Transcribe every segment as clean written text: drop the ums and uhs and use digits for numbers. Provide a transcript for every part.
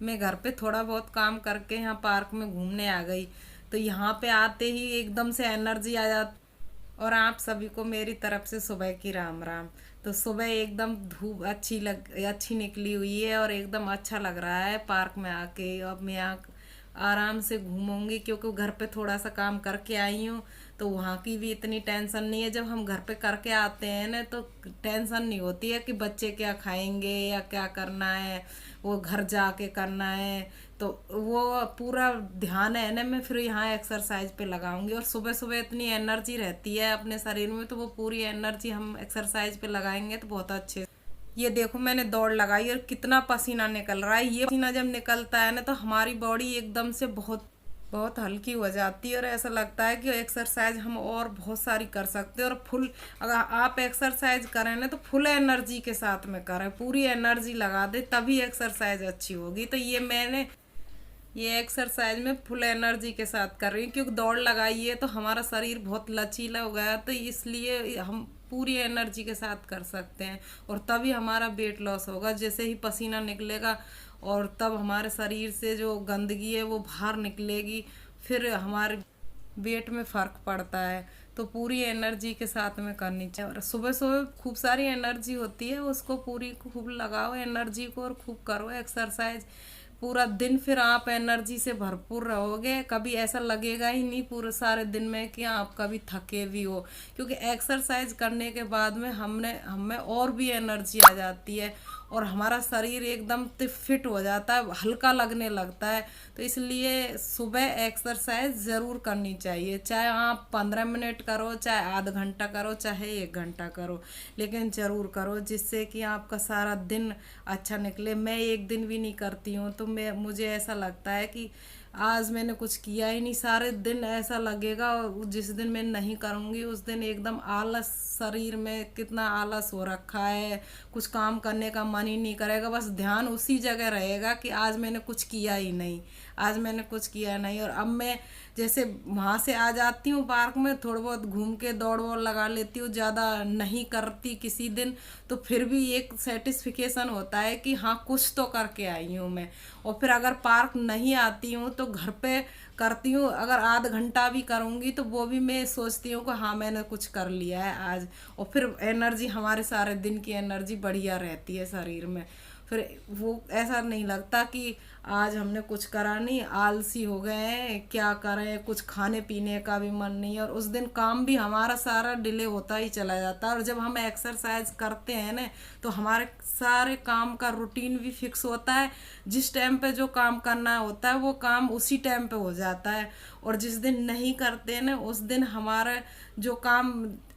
मैं घर पे थोड़ा बहुत काम करके यहाँ पार्क में घूमने आ गई, तो यहाँ पे आते ही एकदम से एनर्जी आ जाती। और आप सभी को मेरी तरफ से सुबह की राम राम। तो सुबह एकदम धूप अच्छी निकली हुई है और एकदम अच्छा लग रहा है पार्क में आके। अब मैं यहाँ आराम से घूमूंगी क्योंकि घर पे थोड़ा सा काम करके आई हूँ, तो वहाँ की भी इतनी टेंशन नहीं है। जब हम घर पे करके आते हैं ना तो टेंशन नहीं होती है कि बच्चे क्या खाएंगे या क्या करना है, वो घर जाके करना है। तो वो पूरा ध्यान है ना, मैं फिर यहाँ एक्सरसाइज पे लगाऊंगी। और सुबह सुबह इतनी एनर्जी रहती है अपने शरीर में, तो वो पूरी एनर्जी हम एक्सरसाइज पे लगाएंगे तो बहुत अच्छे। ये देखो मैंने दौड़ लगाई और कितना पसीना निकल रहा है। ये पसीना जब निकलता है ना तो हमारी बॉडी एकदम से बहुत बहुत हल्की हो जाती है और ऐसा लगता है कि एक्सरसाइज हम और बहुत सारी कर सकते हैं। और फुल, अगर आप एक्सरसाइज करें ना तो फुल एनर्जी के साथ में करें, पूरी एनर्जी लगा दे तभी एक्सरसाइज अच्छी होगी। तो ये एक्सरसाइज में फुल एनर्जी के साथ कर रही हूँ क्योंकि दौड़ लगाई है तो हमारा शरीर बहुत लचीला हो गया, तो इसलिए हम पूरी एनर्जी के साथ कर सकते हैं। और तभी हमारा वेट लॉस होगा, जैसे ही पसीना निकलेगा और तब हमारे शरीर से जो गंदगी है वो बाहर निकलेगी, फिर हमारे वेट में फ़र्क पड़ता है। तो पूरी एनर्जी के साथ में करनी चाहिए। और सुबह सुबह खूब सारी एनर्जी होती है, उसको पूरी खूब लगाओ एनर्जी को और खूब करो एक्सरसाइज पूरा दिन। फिर आप एनर्जी से भरपूर रहोगे, कभी ऐसा लगेगा ही नहीं पूरे सारे दिन में कि आप कभी थके भी हो। क्योंकि एक्सरसाइज करने के बाद में हमें और भी एनर्जी आ जाती है और हमारा शरीर एकदम फिट हो जाता है, हल्का लगने लगता है। तो इसलिए सुबह एक्सरसाइज ज़रूर करनी चाहिए, चाहे आप 15 मिनट करो, चाहे आधा घंटा करो, चाहे 1 घंटा करो, लेकिन ज़रूर करो जिससे कि आपका सारा दिन अच्छा निकले। मैं एक दिन भी नहीं करती हूँ तो मुझे ऐसा लगता है कि आज मैंने कुछ किया ही नहीं, सारे दिन ऐसा लगेगा। और जिस दिन मैं नहीं करूँगी उस दिन एकदम आलस, शरीर में कितना आलस हो रखा है, कुछ काम करने का मन ही नहीं करेगा, बस ध्यान उसी जगह रहेगा कि आज मैंने कुछ किया ही नहीं, आज मैंने कुछ किया नहीं। और अब मैं जैसे वहाँ से आ जाती हूँ पार्क में, थोड़ा बहुत घूम के दौड़ वौड़ लगा लेती हूँ, ज़्यादा नहीं करती किसी दिन, तो फिर भी एक सेटिस्फिकेशन होता है कि हाँ कुछ तो करके आई हूँ मैं। और फिर अगर पार्क नहीं आती हूँ तो घर पे करती हूँ, अगर आधा घंटा भी करूँगी तो वो भी मैं सोचती हूँ कि हाँ मैंने कुछ कर लिया है आज। और फिर एनर्जी, हमारे सारे दिन की एनर्जी बढ़िया रहती है शरीर में। फिर वो ऐसा नहीं लगता कि आज हमने कुछ करा नहीं, आलसी हो गए हैं, क्या करें, कुछ खाने पीने का भी मन नहीं है। और उस दिन काम भी हमारा सारा डिले होता ही चला जाता है। और जब हम एक्सरसाइज करते हैं ना तो हमारे सारे काम का रूटीन भी फिक्स होता है, जिस टाइम पे जो काम करना होता है वो काम उसी टाइम पे हो जाता है। और जिस दिन नहीं करते हैं ना उस दिन हमारा जो काम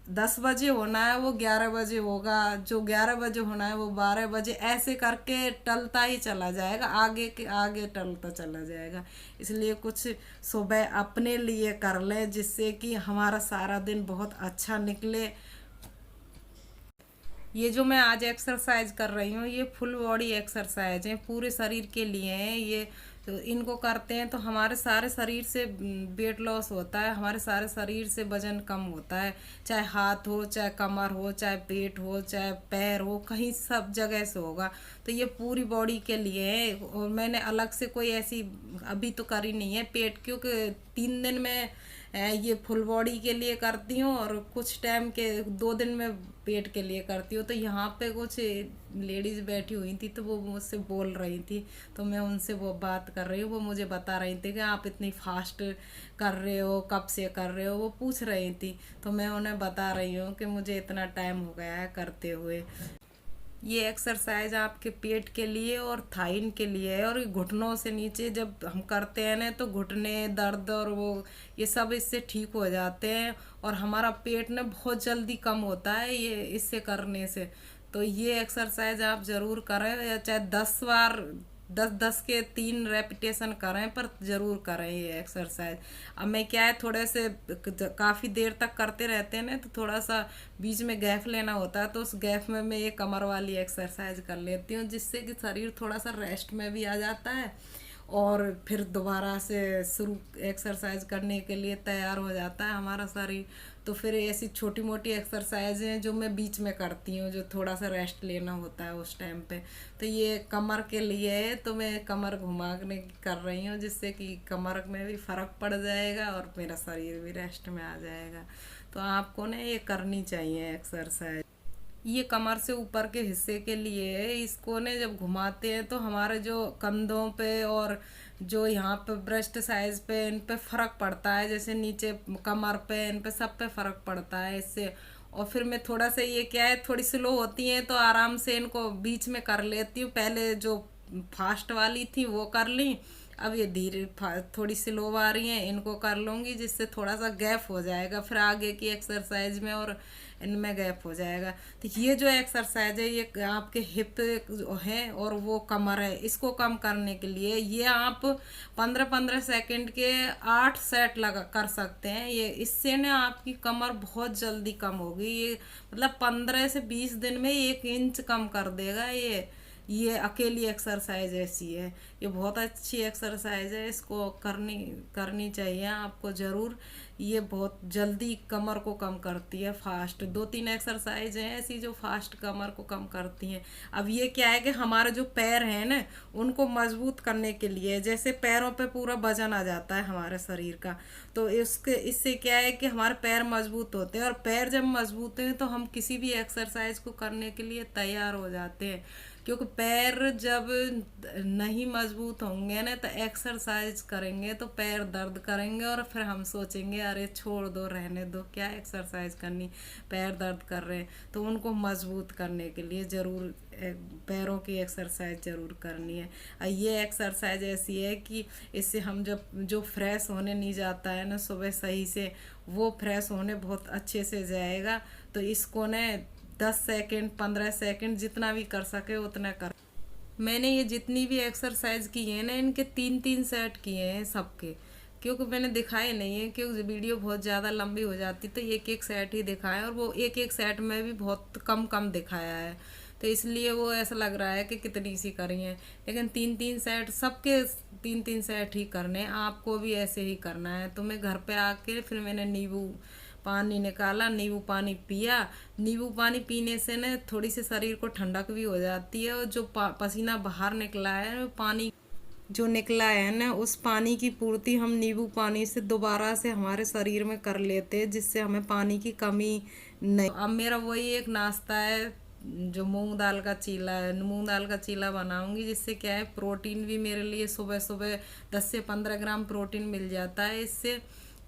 10 बजे होना है वो 11 बजे होगा, जो 11 बजे होना है वो 12 बजे, ऐसे करके टलता ही चला जाएगा, आगे के आगे टलता चला जाएगा। इसलिए कुछ सुबह अपने लिए कर ले जिससे कि हमारा सारा दिन बहुत अच्छा निकले। ये जो मैं आज एक्सरसाइज कर रही हूँ ये फुल बॉडी एक्सरसाइज है, पूरे शरीर के लिए है ये। तो इनको करते हैं तो हमारे सारे शरीर से वेट लॉस होता है, हमारे सारे शरीर से वजन कम होता है, चाहे हाथ हो, चाहे कमर हो, चाहे पेट हो, चाहे पैर हो, कहीं सब जगह से होगा। तो ये पूरी बॉडी के लिए है। और मैंने अलग से कोई ऐसी अभी तो करी नहीं है पेट, क्योंकि 3 दिन में ये फुल बॉडी के लिए करती हूँ और कुछ टाइम के 2 दिन में पेट के लिए करती हूँ। तो यहाँ पे कुछ लेडीज बैठी हुई थी तो वो मुझसे बोल रही थी, तो मैं उनसे वो बात कर रही हूँ, वो मुझे बता रही थी कि आप इतनी फास्ट कर रहे हो, कब से कर रहे हो, वो पूछ रही थी। तो मैं उन्हें बता रही हूँ कि मुझे इतना टाइम हो गया है करते हुए। ये एक्सरसाइज आपके पेट के लिए और थाइन के लिए है। और घुटनों से नीचे जब हम करते हैं ना तो घुटने दर्द और वो ये सब इससे ठीक हो जाते हैं। और हमारा पेट ना बहुत जल्दी कम होता है ये इससे करने से। तो ये एक्सरसाइज आप ज़रूर करें, या चाहे 10 बार 10 10 के 3 रेपिटेशन करें, पर ज़रूर करें ये एक्सरसाइज। अब मैं क्या है थोड़े से काफ़ी देर तक करते रहते हैं ना तो थोड़ा सा बीच में गैप लेना होता है, तो उस गैप में मैं ये कमर वाली एक्सरसाइज कर लेती हूँ जिससे कि शरीर थोड़ा सा रेस्ट में भी आ जाता है और फिर दोबारा से शुरू एक्सरसाइज करने के लिए तैयार हो जाता है हमारा शरीर। तो फिर ऐसी छोटी मोटी एक्सरसाइज हैं जो मैं बीच में करती हूँ, जो थोड़ा सा रेस्ट लेना होता है उस टाइम पे। तो ये कमर के लिए है, तो मैं कमर घुमाने की कर रही हूँ, जिससे कि कमर में भी फर्क पड़ जाएगा और मेरा शरीर भी रेस्ट में आ जाएगा। तो आपको ना ये करनी चाहिए एक्सरसाइज। ये कमर से ऊपर के हिस्से के लिए है। इसको ने जब घुमाते हैं तो हमारे जो कंधों पे और जो यहाँ पे ब्रेस्ट साइज पे, इन पे फर्क पड़ता है, जैसे नीचे कमर पे, इन पे सब पे फर्क पड़ता है इससे। और फिर मैं थोड़ा सा, ये क्या है, थोड़ी स्लो होती है तो आराम से इनको बीच में कर लेती हूँ। पहले जो फास्ट वाली थी वो कर ली, अब ये धीरे थोड़ी स्लो आ रही हैं, इनको कर लूँगी, जिससे थोड़ा सा गैप हो जाएगा फिर आगे की एक्सरसाइज में, और इनमें गैप हो जाएगा। तो ये जो एक्सरसाइज है ये आपके हिप है और वो कमर है, इसको कम करने के लिए ये आप 15-15 सेकंड के 8 सेट लगा कर सकते हैं। ये इससे ना आपकी कमर बहुत जल्दी कम होगी। ये मतलब 15 से 20 दिन में 1 इंच कम कर देगा ये अकेली एक्सरसाइज ऐसी है। ये बहुत अच्छी एक्सरसाइज है, इसको करनी करनी चाहिए आपको ज़रूर। ये बहुत जल्दी कमर को कम करती है फास्ट। 2-3 एक्सरसाइज हैं ऐसी जो फास्ट कमर को कम करती हैं। अब ये क्या है कि हमारे जो पैर हैं ना, उनको मजबूत करने के लिए, जैसे पैरों पे पूरा वजन आ जाता है हमारे शरीर का, तो इससे क्या है कि हमारे पैर मजबूत होते हैं, और पैर जब मजबूत हैं तो हम किसी भी एक्सरसाइज को करने के लिए तैयार हो जाते हैं। क्योंकि पैर जब नहीं मजबूत होंगे ना तो एक्सरसाइज करेंगे तो पैर दर्द करेंगे, और फिर हम सोचेंगे अरे छोड़ दो, रहने दो, क्या एक्सरसाइज करनी, पैर दर्द कर रहे हैं। तो उनको मजबूत करने के लिए ज़रूर पैरों की एक्सरसाइज ज़रूर करनी है। ये एक्सरसाइज ऐसी है कि इससे हम जब जो फ्रेश होने नहीं जाता है ना सुबह सही से, वो फ्रेश होने बहुत अच्छे से जाएगा। तो इसको ने 10 सेकंड 15 सेकंड जितना भी कर सके उतना कर। मैंने ये जितनी भी एक्सरसाइज की है ना, इनके 3-3 सेट किए हैं सबके, क्योंकि मैंने दिखाए नहीं है, क्योंकि वीडियो बहुत ज़्यादा लंबी हो जाती, तो एक एक सेट ही दिखाया, और वो एक एक सेट में भी बहुत कम कम दिखाया है, तो इसलिए वो ऐसा लग रहा है कि कितनी सी करी हैं। लेकिन 3-3 सेट सबके 3-3 सेट ही करने हैं, आपको भी ऐसे ही करना है। तो मैं घर पे आके फिर मैंने नींबू पानी निकाला, नींबू पानी पिया। नींबू पानी पीने से ना थोड़ी सी शरीर को ठंडक भी हो जाती है, और जो पसीना बाहर निकला है, पानी जो निकला है ना, उस पानी की पूर्ति हम नींबू पानी से दोबारा से हमारे शरीर में कर लेते हैं, जिससे हमें पानी की कमी नहीं। अब मेरा वही एक नाश्ता है जो मूंग दाल का चीला है, मूंग दाल का चीला बनाऊंगी, जिससे क्या है प्रोटीन भी मेरे लिए सुबह सुबह 10 से 15 ग्राम प्रोटीन मिल जाता है इससे।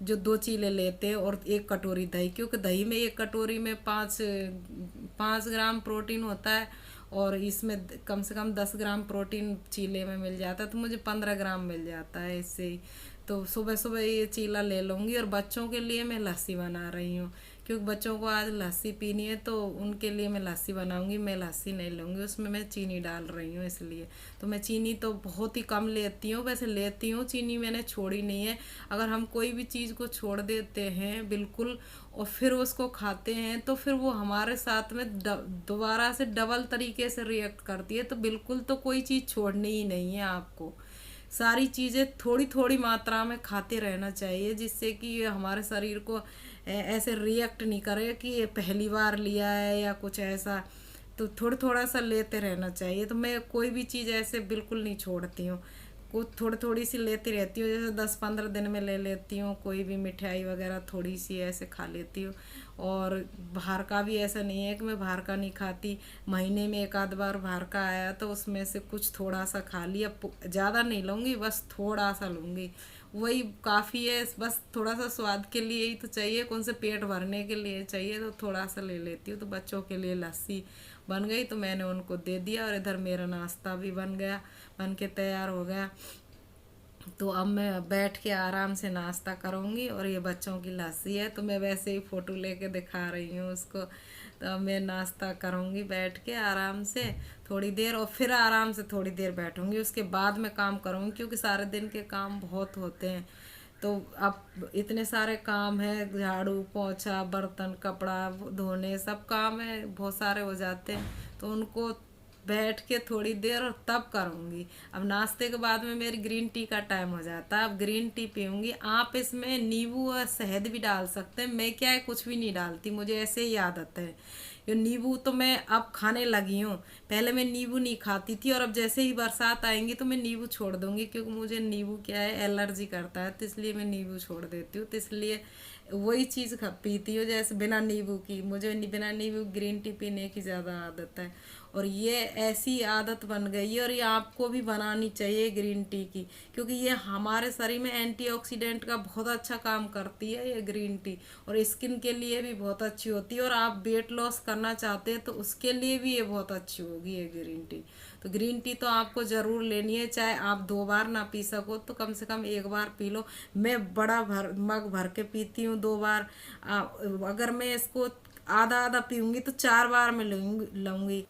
जो 2 चीले लेते हैं और 1 कटोरी दही, क्योंकि दही में 1 कटोरी में 5 ग्राम प्रोटीन होता है, और इसमें कम से कम 10 ग्राम प्रोटीन चीले में मिल जाता है, तो मुझे 15 ग्राम मिल जाता है इससे ही। तो सुबह सुबह ये चीला ले लूँगी। और बच्चों के लिए मैं लस्सी बना रही हूँ, क्योंकि बच्चों को आज लस्सी पीनी है, तो उनके लिए मैं लस्सी बनाऊंगी। मैं लस्सी नहीं लूँगी, उसमें मैं चीनी डाल रही हूँ इसलिए। तो मैं चीनी तो बहुत ही कम लेती हूँ, वैसे लेती हूँ, चीनी मैंने छोड़ी नहीं है। अगर हम कोई भी चीज़ को छोड़ देते हैं बिल्कुल और फिर उसको खाते हैं, तो फिर वो हमारे साथ में दोबारा से डबल तरीके से रिएक्ट करती है। तो बिल्कुल तो कोई चीज़ छोड़नी ही नहीं है आपको। सारी चीज़ें थोड़ी थोड़ी मात्रा में खाते रहना चाहिए, जिससे कि ये हमारे शरीर को ऐसे रिएक्ट नहीं करे कि ये पहली बार लिया है या कुछ ऐसा। तो थोड़ा थोड़ा सा लेते रहना चाहिए। तो मैं कोई भी चीज़ ऐसे बिल्कुल नहीं छोड़ती हूँ, कुछ थोड़ी थोड़ी सी लेती रहती हूँ, जैसे 10-15 दिन में ले लेती हूँ। कोई भी मिठाई वगैरह थोड़ी सी ऐसे खा लेती हूँ। और बाहर का भी ऐसा नहीं है कि मैं बाहर का नहीं खाती, महीने में 1 आध बार बाहर का आया तो उसमें से कुछ थोड़ा सा खा लिया। ज़्यादा नहीं लूँगी, बस थोड़ा सा लूँगी, वही काफ़ी है। बस थोड़ा सा स्वाद के लिए ही तो चाहिए, कौन से पेट भरने के लिए चाहिए, तो थोड़ा सा ले लेती हूँ। तो बच्चों के लिए लस्सी बन गई तो मैंने उनको दे दिया, और इधर मेरा नाश्ता भी बन गया, बन के तैयार हो गया। तो अब मैं बैठ के आराम से नाश्ता करूँगी। और ये बच्चों की लस्सी है, तो मैं वैसे ही फ़ोटो लेके दिखा रही हूँ उसको। तो अब मैं नाश्ता करूँगी बैठ के आराम से थोड़ी देर, और फिर आराम से थोड़ी देर बैठूँगी, उसके बाद मैं काम करूँगी, क्योंकि सारे दिन के काम बहुत होते हैं। तो अब इतने सारे काम हैं, झाड़ू पोंछा बर्तन कपड़ा धोने सब काम है, बहुत सारे हो जाते हैं। तो उनको बैठ के थोड़ी देर और तब करूँगी। अब नाश्ते के बाद में मेरी ग्रीन टी का टाइम हो जाता है, अब ग्रीन टी पीऊँगी। आप इसमें नींबू और शहद भी डाल सकते हैं, मैं क्या है कुछ भी नहीं डालती, मुझे ऐसे ही आदत है। ये नींबू तो मैं अब खाने लगी हूँ, पहले मैं नींबू नहीं खाती थी, और अब जैसे ही बरसात आएंगी तो मैं नींबू छोड़ दूंगी, क्योंकि मुझे नींबू क्या है एलर्जी करता है, तो इसलिए मैं नींबू छोड़ देती हूँ। तो इसलिए वही चीज़ पीती हूँ जैसे बिना नींबू की, मुझे बिना नींबू ग्रीन टी पीने की ज़्यादा आदत है। और ये ऐसी आदत बन गई है, और ये आपको भी बनानी चाहिए ग्रीन टी की, क्योंकि ये हमारे शरीर में एंटीऑक्सीडेंट का बहुत अच्छा काम करती है ये ग्रीन टी, और स्किन के लिए भी बहुत अच्छी होती है। और आप वेट लॉस करना चाहते हैं तो उसके लिए भी ये बहुत अच्छी होगी ये ग्रीन टी। तो ग्रीन टी तो आपको ज़रूर लेनी है, चाहे आप 2 बार ना पी सको तो कम से कम 1 बार पी लो। मैं बड़ा मग भर के पीती हूँ 2 बार। अगर मैं इसको आधा आधा पीऊँगी तो 4 बार में लूँगी।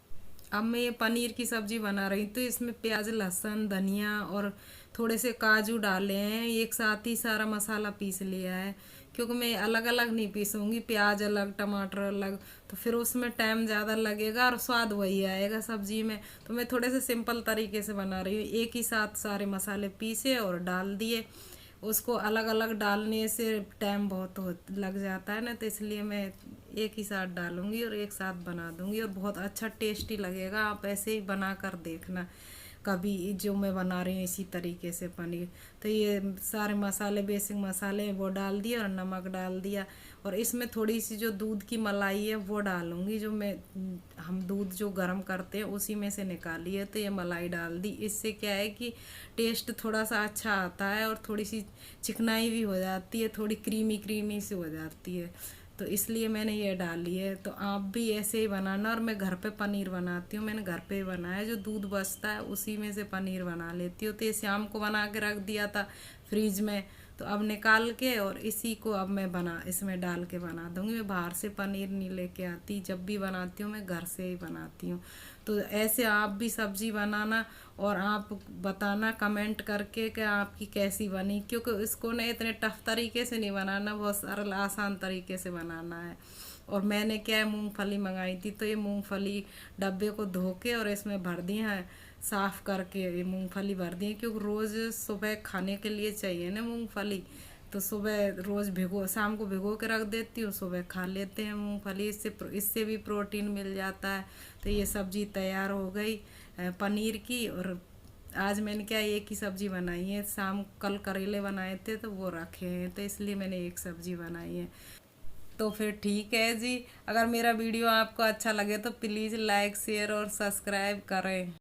अब मैं ये पनीर की सब्जी बना रही, तो इसमें प्याज, लहसुन, धनिया और थोड़े से काजू डाले हैं, एक साथ ही सारा मसाला पीस लिया है, क्योंकि मैं अलग अलग नहीं पीसूंगी, प्याज अलग टमाटर अलग, तो फिर उसमें टाइम ज़्यादा लगेगा और स्वाद वही आएगा सब्जी में। तो मैं थोड़े से सिंपल तरीके से बना रही हूँ, एक ही साथ सारे मसाले पीसे और डाल दिए। उसको अलग अलग डालने से टाइम बहुत हो लग जाता है ना, तो इसलिए मैं एक ही साथ डालूंगी और एक साथ बना दूंगी, और बहुत अच्छा टेस्टी लगेगा। आप ऐसे ही बना कर देखना कभी, जो मैं बना रही हूँ इसी तरीके से पनीर। तो ये सारे मसाले, बेसिक मसाले वो डाल दिए और नमक डाल दिया, और इसमें थोड़ी सी जो दूध की मलाई है वो डालूंगी, जो मैं हम दूध जो गर्म करते हैं उसी में से निकाली है, तो ये मलाई डाल दी। इससे क्या है कि टेस्ट थोड़ा सा अच्छा आता है, और थोड़ी सी चिकनाई भी हो जाती है, थोड़ी क्रीमी क्रीमी सी हो जाती है, तो इसलिए मैंने ये डाली है। तो आप भी ऐसे ही बनाना। और मैं घर पे पनीर बनाती हूँ, मैंने घर पे ही बनाया, जो दूध बचता है उसी में से पनीर बना लेती हूँ। तो ये शाम को बना के रख दिया था फ्रीज में, तो अब निकाल के और इसी को अब मैं इसमें डाल के बना दूँगी। मैं बाहर से पनीर नहीं लेके आती, जब भी बनाती हूँ मैं घर से ही बनाती हूँ। तो ऐसे आप भी सब्जी बनाना, और आप बताना कमेंट करके कि आपकी कैसी बनी, क्योंकि इसको ना इतने टफ तरीके से नहीं बनाना, बहुत सरल आसान तरीके से बनाना है। और मैंने क्या है, मूंगफली मंगाई थी, तो ये मूंगफली डब्बे को धो के और इसमें भर दी है, साफ़ करके ये मूंगफली भर दी है, क्योंकि रोज़ सुबह खाने के लिए चाहिए ना मूंगफली। तो सुबह रोज़ शाम को भिगो के रख देती हूँ, सुबह खा लेते हैं मूंगफली, इससे भी प्रोटीन मिल जाता है। तो ये सब्जी तैयार हो गई पनीर की। और आज मैंने क्या एक ही सब्जी बनाई है, कल करेले बनाए थे तो वो रखे हैं, तो इसलिए मैंने एक सब्जी बनाई है। तो फिर ठीक है जी, अगर मेरा वीडियो आपको अच्छा लगे तो प्लीज़ लाइक, शेयर और सब्सक्राइब करें।